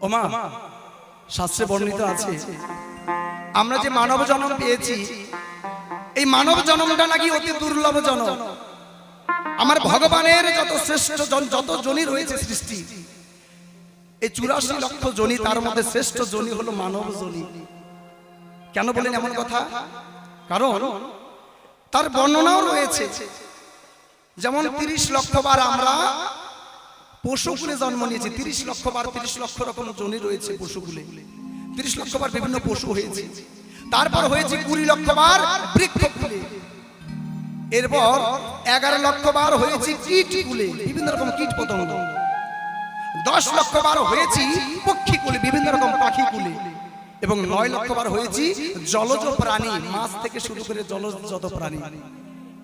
ওমা শাস্ত্রে বর্ণিত আছে আমরা যে মানব জন্ম পেয়েছি এই মানব জন্মটা নাকি অতি দুর্লভ জন্ম। আমার ভগবানের যত শ্রেষ্ঠ যত জনি রয়েছে সৃষ্টি এই 84 লক্ষ জনি তার মধ্যে শ্রেষ্ঠ জনি হলো মানব জনি। কেন বলেন এমন কথা? কারণ তার বর্ণনাও রয়েছে। যেমন 30 লক্ষ বার আমরা পশুকুলে জন্ম নিয়েছি, 30 লক্ষ বার 30 লক্ষ রকম জনি রয়েছে পশুকুলে, 30 লক্ষ বার বিভিন্ন পশু হয়েছে। তারপর হয়েছে 20 লক্ষ বার বৃক্ষকুলে, এরপর 11 লক্ষ বার হয়েছে কীটকুলে, বিভিন্ন রকম কীট পতঙ্গ, 10 লক্ষ বার হয়েছি পক্ষীকুলে, বিভিন্ন রকম পাখি কুলে, এবং 9 লক্ষ বার হয়েছি জলজ প্রাণী, মাছ থেকে শুরু করে জলজ যত প্রাণী।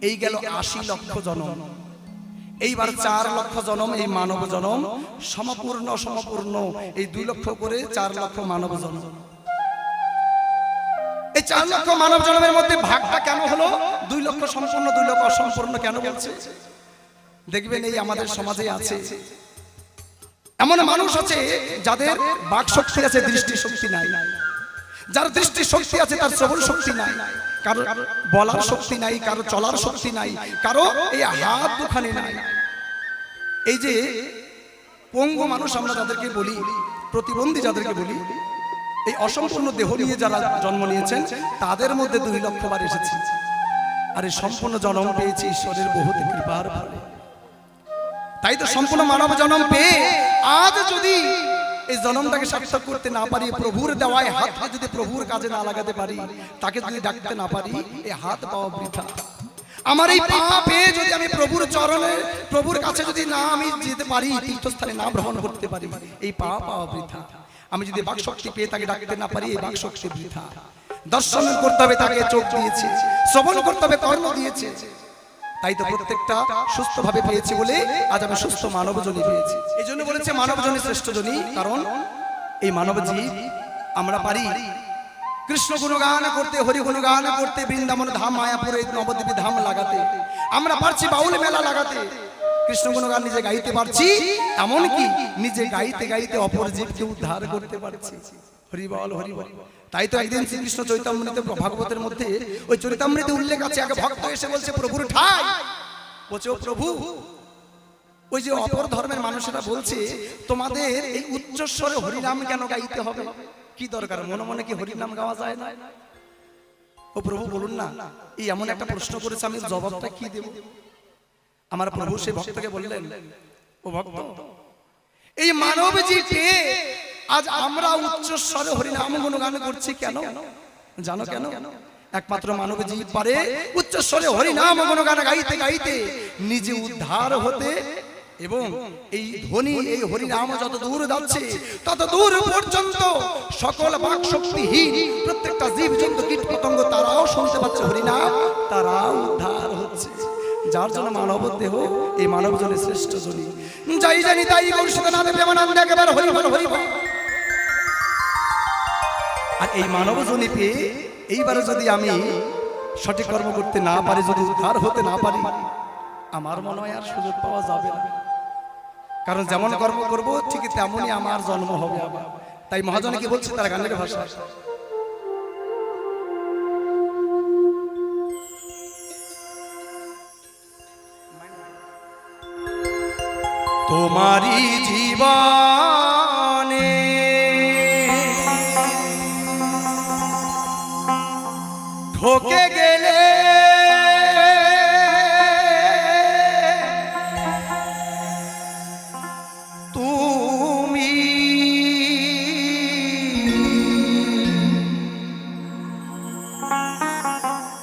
এই গেল 80 লক্ষ জন্ম। এইবার 4 লক্ষ জন্ম এই মানব জন্ম, সমপূর্ণ এই 2 লক্ষ করে 4 লক্ষ মানব জন্ম। এই 4 লক্ষ মানব জন্মের মধ্যে ভাগটা কেন হলো 2 লক্ষ সম্পূর্ণ 2 লক্ষ অসম্পূর্ণ কেন বলছে? দেখবেন এই আমাদের সমাজে আছে এমন মানুষ আছে যাদের বাক শক্তি আছে, দৃষ্টি শক্তি নাই। যার দৃষ্টি শক্তি আছে তার শ্রবণ শক্তি নাই, কারো বলার শক্তি নাই, কারো চলার শক্তি নাই, কারো এই হাত দুখানে নাই। এই যে পঙ্গু মানুষ আমরা যাদেরকে বলি, প্রতিবন্ধী যাদেরকে বলি, এই অসম্পূর্ণ দেহ নিয়ে যারা জন্ম নিয়েছেন তাদের মধ্যে 2 লক্ষ বার এসেছে। আর এই সম্পূর্ণ জন্ম পেয়েছি ঈশ্বরের বহুত কৃপার ফলে। তাই তো সম্পূর্ণ মানব জন্ম পেয়ে আজ যদি এই জন্মটাকে সার্থক করতে না পারি, প্রভুর দেওয়ায় হাতকে যদি প্রভুর কাজে না লাগাতে পারি, তাকে যদি ডাকতে না পারি, এই হাত পাওয়া বৃথা। আমার এই পা পেয়ে যদি আমি প্রভুর চরণে প্রভুর কাছে যদি না আমি যেতে পারি, তীর্থস্থানে না ভ্রমণ করতে পারি, এই পা পাওয়া বৃথা। আমি যদি বাক শক্তি পেয়ে তাকে ডাকতে না পারি, এই বাক শক্তি বৃথা। দর্শন করতে হবে তাকে চোখ দিয়েছে, শ্রবণ করতে হবে কর্ণ দিয়েছে। তাই তো প্রত্যেকটা সুস্থভাবে পেয়েছি বলে আজ আমি সুস্থ মানব জনি পেয়েছি। এই জন্য বলেছে মানব জনি শ্রেষ্ঠ জনি, কারণ এই মানব জীব আমরা পারি কৃষ্ণ গুণগান করতে, হরি গুণগান করতে, বৃন্দাবন ধাম মায়াপুরে নবদ্বীপে ধাম লাগাতে, আমরা পারছি বাউল মেলা লাগাতে, কৃষ্ণ গুণগান নিজে গাইতে পারছি, এমনকি নিজে গাইতে গাইতে অপর জীবকে উদ্ধার করতে পারছি। হরি বল হরি বল। তাই তো একদিন শ্রীকৃষ্ণ চৈতামৃত ভাগবতের মধ্যে ওই চরিতামৃতে উল্লেখ আছে, আগে ভক্ত এসে বলছে প্রভুর ঠাই, বলছে ও প্রভু, ওই যে অপর ধর্মের মানুষেরা বলছে তোমাদের এই উচ্চস্বরে হরিনাম কেন গাইতে হবে, কি দরকার, মনে মনে কি হরিনাম গাওয়া যায় না? ও প্রভু বলুন না, এই এমন একটা প্রশ্ন করেছে, আমি জবাবটা কি দেব? আমার প্রভু সেই ভক্তকে বললেন, ও ভক্ত, এই মানব জীবকে আজ আমরা উচ্চস্বরে হরিনাম গুণগান করছি কেন জানো? কেন? একমাত্র মানব জীব পারে উচ্চস্বরে হরিনাম গুণগান গাইতে গাইতে নিজে উদ্ধার হতে, এবং এই ধ্বনি এই হরিনাম যত দূর যাচ্ছে তত দূর পর্যন্ত সকল বাক শক্তিহীন প্রত্যেকটা জীব জন্তু কীট পতঙ্গ তারাও শুনতে পাচ্ছে হরিনাম, তারাও উদ্ধার হচ্ছে। যার জন্য মানব দেহ এই মানব জনের শ্রেষ্ঠ জনি। যাই জানি তাই গৌরসুতনাথ প্রেমানন্দ একেবারে হরি বল হরি বল। আর এই মানব জনি পেয়ে এইবারে যদি আমি সঠিক কর্ম করতে না পারি, যদি উদ্ধার হতে না পারি, আমার মনে হয় আর সুযোগ পাওয়া যাবে না। কারণ যেমন কর্ম করব ঠিক তেমনই আমার জন্ম হবে আবার। তাই মহাজনে কি বলছে তার গানের ভাষা, তোমারি জীবনে ঠকে গেলে তুমি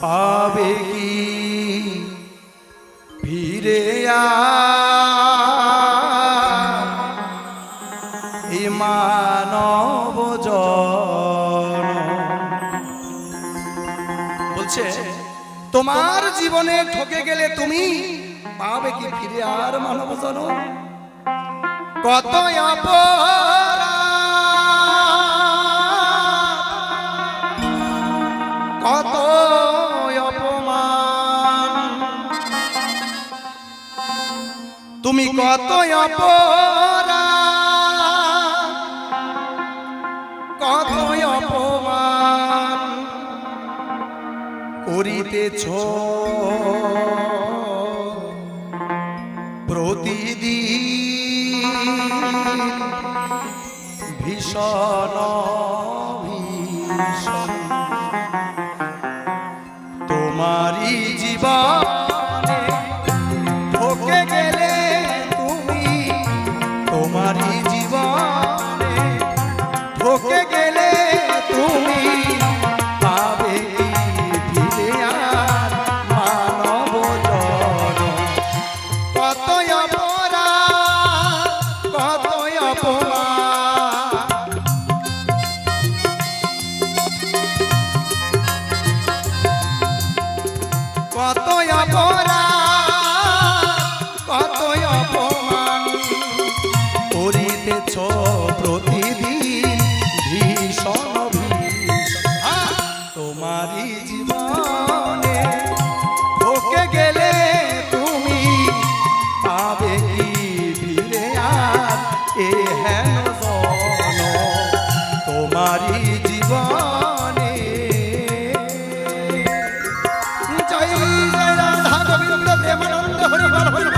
পাবে কি ফিরে এই মানব বলছে তোমার জীবনে ঠকে গেলে তুমি পাবে কি ফিরে আর মানব জন্ম? কত কত অপমান, তুমি কত কতই অপমান করিতেছ প্রতিদিন ভীষণ ভীষণ তোমারই জীবনে ঠকে গেলে তুমি তোমারই জীবনে ঠকে গেলে তুমি পাবে কি ফিরে আর মানব জনম কতই অপরাধ কতই অপমান কতই অপরাধ কতই অপমান করিতেছ প্রতিদিন ভীষণ ভীষণ তোমারই জীবনে ঠকে গেলে তুমি পাবে কি ফিরে আর এ হেন জনম তোমারই জীবনে জয় জয় রাধা গোবিন্দ প্রেমানন্দ হরি বল হরি বল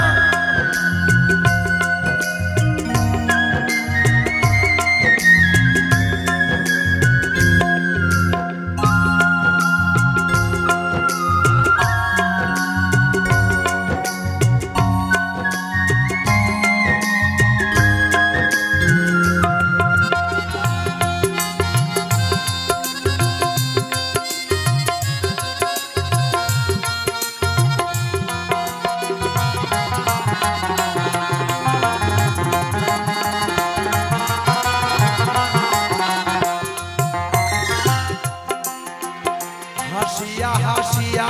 হাসিয়া হাসিয়া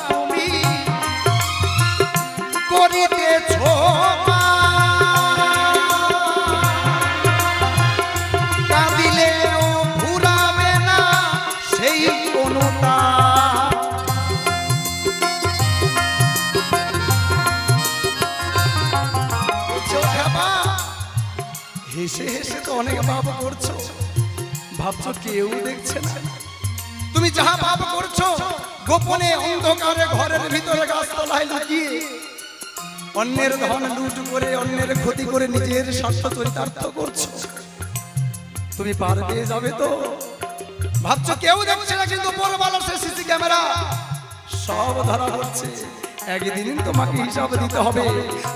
তুমি করিতেছ কাঁদিলেও ঘুরাবে না সেই কোনটা হেসে হেসে তো অনেক পাপ করছো ভাবছো কেউ দেখছে না তুমি যাহা পাপ করছো গোপনে অন্ধকারে ঘরের ভিতরে গাছতলায় লুকিয়ে অন্যের ধন লুট করে অন্যের ক্ষতি করে নিজের স্বার্থ চরিতার্থ করছো তুমি পার পেয়ে যাবে তো ভাবছো কেউ দেখছে না কিন্তু উপরওয়ালা সে সিসি ক্যামেরা সব ধরা হচ্ছে একদিন তোমাকে হিসাব দিতে হবে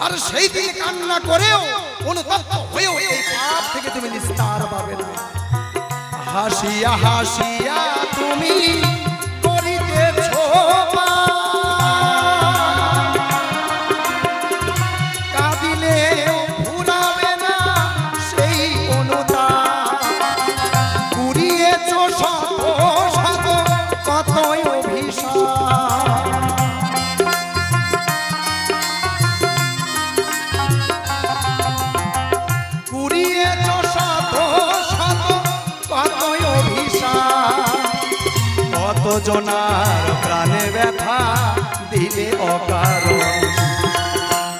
আর সেই দিন কান্না করেও অনুতপ্ত হয়েও এই পাপ থেকে তুমি নিস্তার পাবে না হাসিয়া হাসিয়া তুমি করিতেছ কাঁদিলে ফুরাবে না সেই কোনটা কুড়িয়েছ শত শত কতই অভিশাপ কুড়িয়েছ শত শত কতই অভিশাপ কত জনার প্রাণে ব্যথা দিলে অকারণ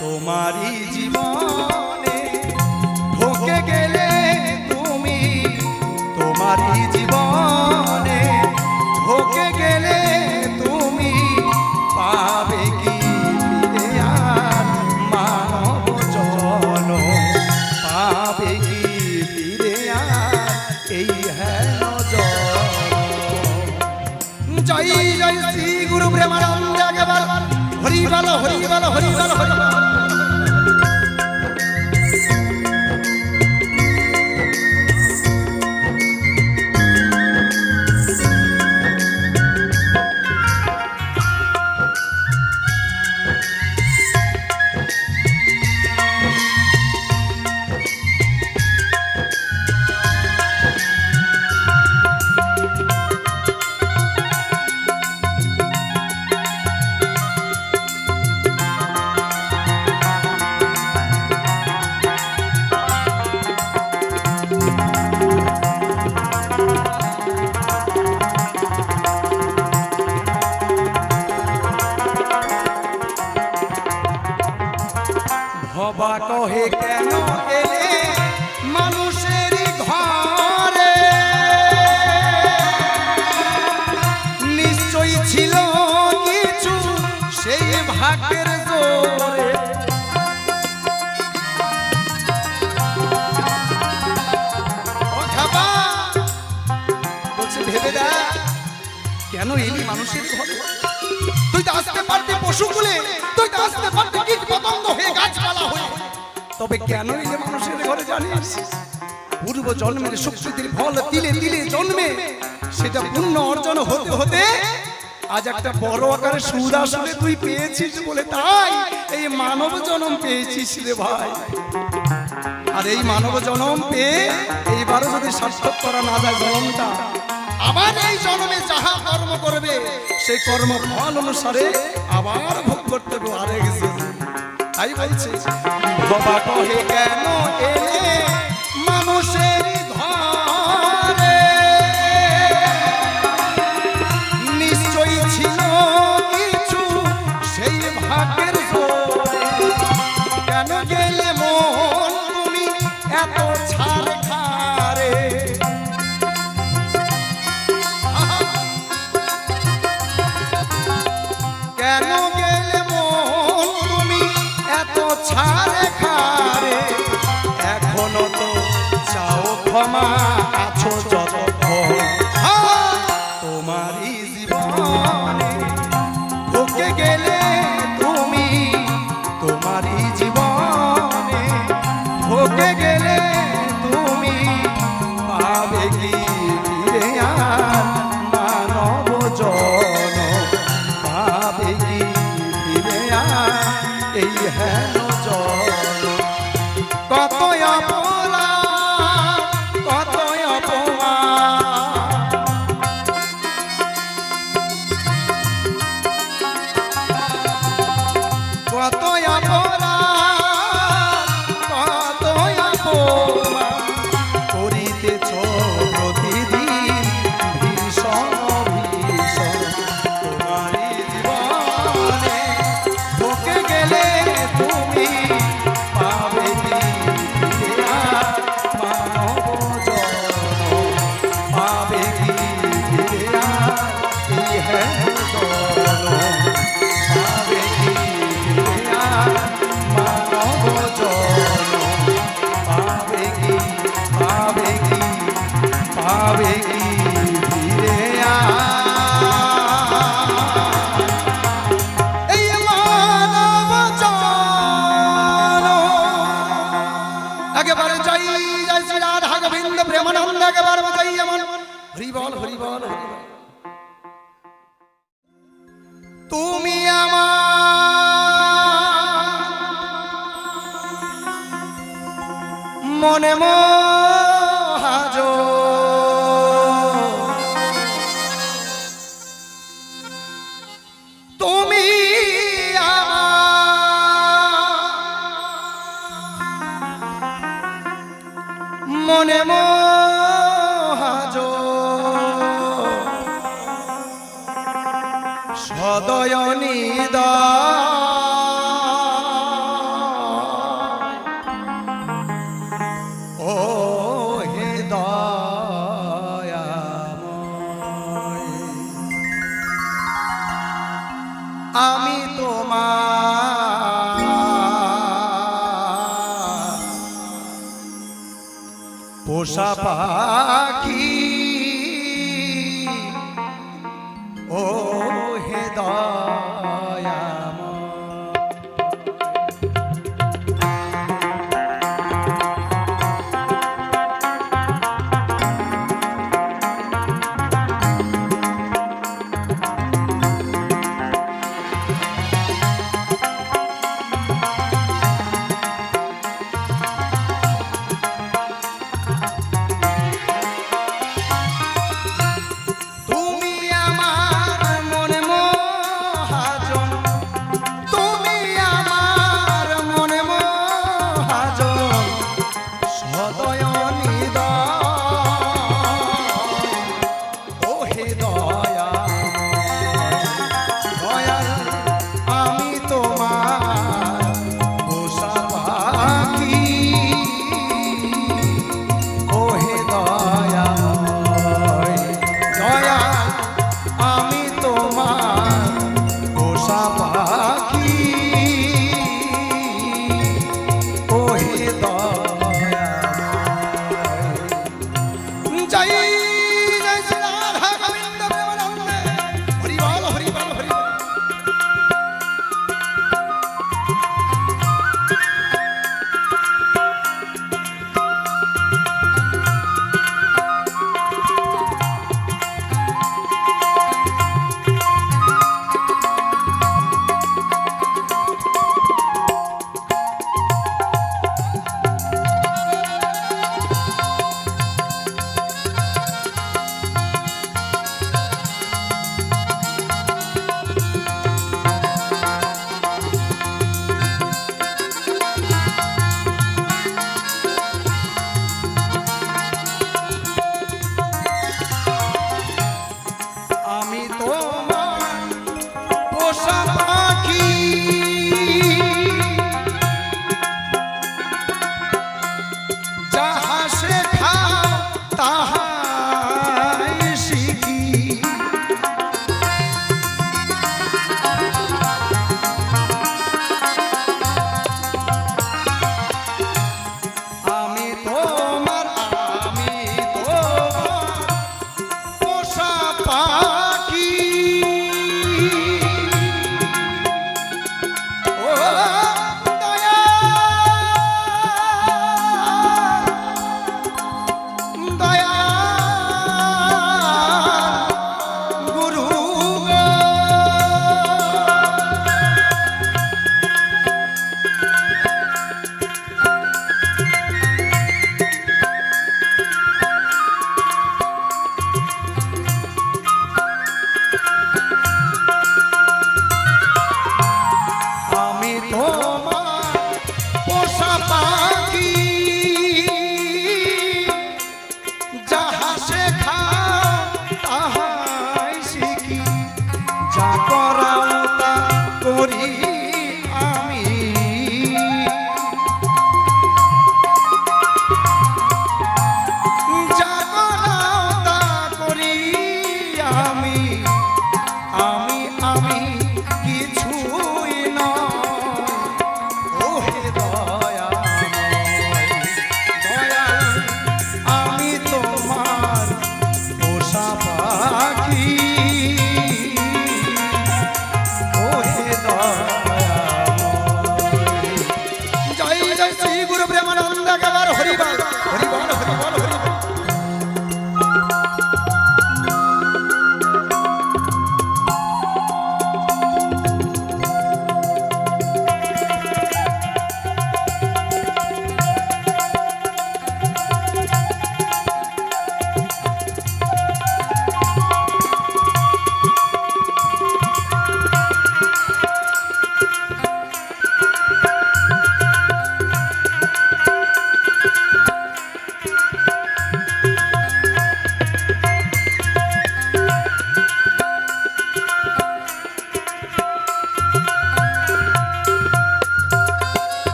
তোমারই জীবনে ঠকে গেলে তুমি তোমারই জীবনে ঠকে গেলে তুমি পাবে কি ফিরে আর মানব জনম পাবে কি ফিরে আর এই হেন জয় জয় শ্রী গুরু প্রেমানন্দ হরি বল হরি বল হরি বল হরি বল ভবা কহে কেন এলে মানুষের ঘরে ভাগ্যের জোরে। ও খাবা বলছে ভেবে দেখ কেন এলি মানুষের ঘরে? তুই তো আসতে পারতি পশুকুলে, তুই তো আসতে পারতি কীট পতঙ্গ হয়ে গাছপালা হয়ে, তবে কেন এলি মানুষের ঘরে জানিস? পূর্ব জন্মের সুকৃতির ফল তিলে তিলে জন্মে সেটা পুণ্য অর্জন হতে হতে আজ একটা বড় আকারে সুদ আসলে তুই পেয়েছিস বলে তাই এই মানব জন্ম পেয়েছিস রে ভাই। আর এই মানব জন্ম পেয়ে এইবারও যদি সার্থক করা না যায় জন্মটা, আবার এই জন্মে যাহা কর্ম করবে সেই কর্ম ফল অনুসারে আবার ভোগ করতে হবে আরেক জন্ম। তাই বলছে বাবা কহে কেন এলে মানুষের ঘরে, নিশ্চয়ই ছিল কিছু সেই ভাগ্যের জোরে। কেন গেলে মন তুমি এত ছাড় খারে, কেন গেলে মন তুমি এত ছাড় খারে? এখনো তো চাও ক্ষমা আছো যতক্ষণ তোমারই জীবনে, ঢুকে গেলে তুমি তোমারই জীবনে, ঢুকে গেলে তুমি পাবে কি ফিরে আর মানব জনম, পাবে কি ফিরে আর এই হেন জনম। কত অপরাধ কত অপমান, কত অপরাধ কত অপমান করিতেছ প্রতিদিন ভীষণ ভীষণ তোমারই জীবনে, ঢুকে গেলে তুমি পাবে কি ফিরে আর মানব জনম, পাবে কি ফিরে আর এই হেন জনম, পাবে কি ফিরে আর মানব জনম, পাবে কি পাবে কি পাবে কি ফিরে এই মানব জনম। একেবারে জয় জয় শ্রী রাধা গোবিন্দ প্রেমানন্দ, একেবারে জয় এমন হরি বল হরি বল হরি বল। তুমি আমার মনে মহাজ, তুমি আমার মনে মহাজ, সদয় নিদয়, ও হে দয়াময়, আমি তোমার পোষা পাখি, ও হে দয়াময়। সাপা পোষা পাখি যাহা শেখাও তাহাই শিখি আমি তোমার পোষা পাখি ও দয়া দয়া গুরু গো। আমি তোমার পোষা পাখি যাহা শেখাও তাহাই শিখি যা করাও তা করি আমি যা করাও তা করি আমি আমি আমি কিছুই নয় ওহে দয়াময় দয়াল আমি তোমার পোষা পাখি ওহে দয়াময়। জয় জয় শ্রী গুরু প্রেমানন্দ কেবার হরিবল হরিবল হরিবল হরিবল।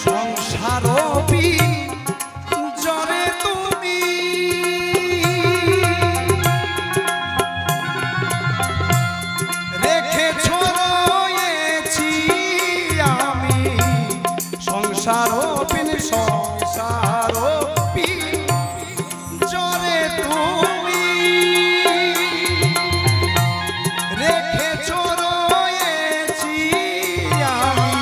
সংসারপি জরে তুমি রেখেছ রয়েছি আমি সংসারপিন সংসারপি জরে তুমি রেখেছ রয়েছি আমি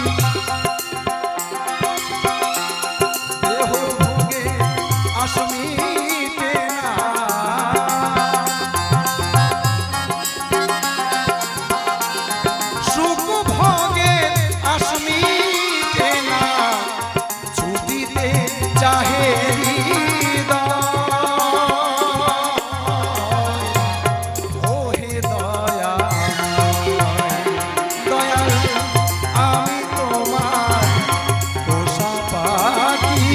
দেহ ভোগে আসমিতে না সুখ ভোগে আসমিতে না ছুটিতে চাহে ওহে দয়াময় দয়াল আমি তোমার পোষা পাখি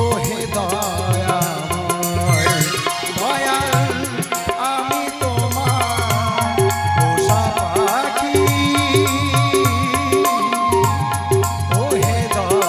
ওহে দয়াময় দয়াল আমি তোমার পোষা পাখি ওহে দয়াময়।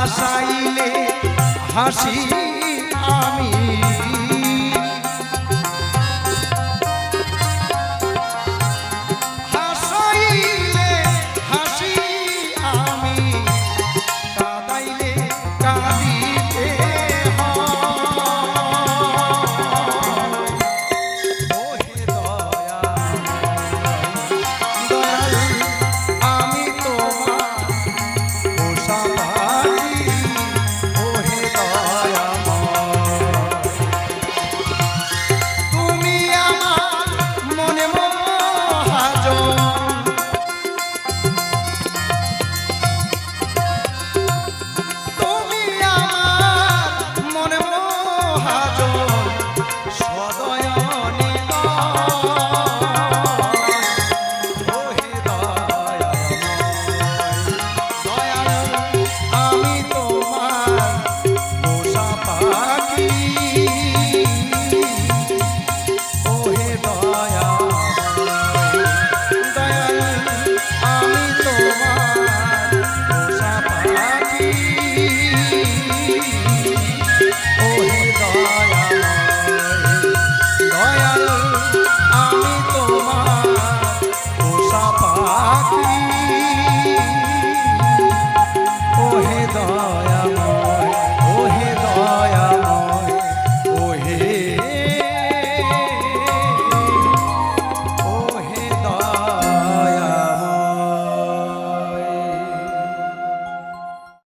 হাসাইলে হাসি আমি, হাসাইলে হাসি আমি, কাঁদাইলে কাঁদি